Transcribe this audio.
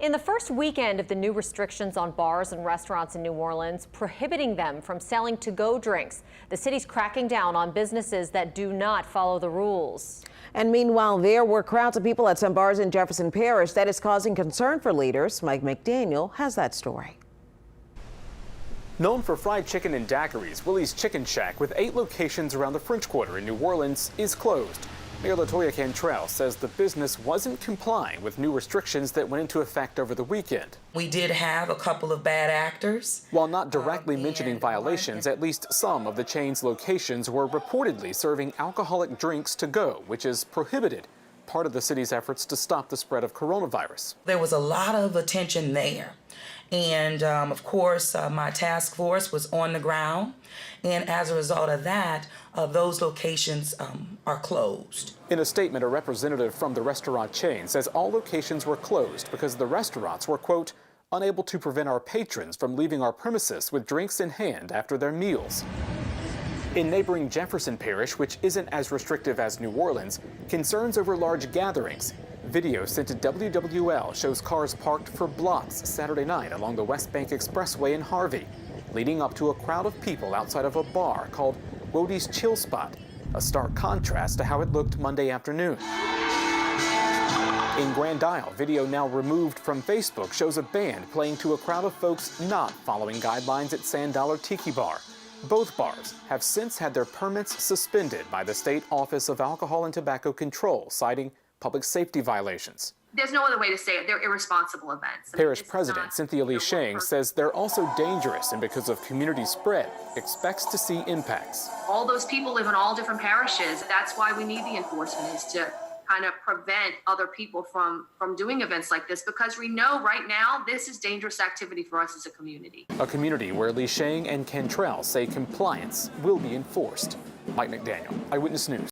In the first weekend of the new restrictions on bars and restaurants in New Orleans, prohibiting them from selling to-go drinks, the city's cracking down on businesses that do not follow the rules. And meanwhile, there were crowds of people at some bars in Jefferson Parish that is causing concern for leaders. Mike McDaniel has that story. Known for fried chicken and daiquiris, Willie's Chicken Shack, with 8 locations around the French Quarter in New Orleans, is closed. Mayor LaTonya Cantrell says the business wasn't complying with new restrictions that went into effect over the weekend. We did have a couple of bad actors. While not directly mentioning violations, at least some of the chain's locations were reportedly serving alcoholic drinks to go, which is prohibited, part of the city's efforts to stop the spread of coronavirus. There was a lot of attention there. And of course, my task force was on the ground. And as a result of that, those locations are closed. In a statement, a representative from the restaurant chain says all locations were closed because the restaurants were, quote, unable to prevent our patrons from leaving our premises with drinks in hand after their meals. In neighboring Jefferson Parish, which isn't as restrictive as New Orleans, concerns over large gatherings. Video sent to WWL shows cars parked for blocks Saturday night along the West Bank Expressway in Harvey, leading up to a crowd of people outside of a bar called Roadies Chill Spot, a stark contrast to how it looked Monday afternoon. In Grand Isle, video now removed from Facebook shows a band playing to a crowd of folks not following guidelines at Sand Dollar Tiki Bar. Both bars have since had their permits suspended by the State Office of Alcohol and Tobacco Control, citing public safety violations. There's no other way to say it. They're irresponsible events. Parish President Cynthia Lee Shang says they're also dangerous and because of community spread, expects to see impacts. All those people live in all different parishes. That's why we need the enforcement, is to kind of prevent other people from doing events like this, because we know right now this is dangerous activity for us as a community. A community where Lee Shang and Cantrell say compliance will be enforced. Mike McDaniel, Eyewitness News.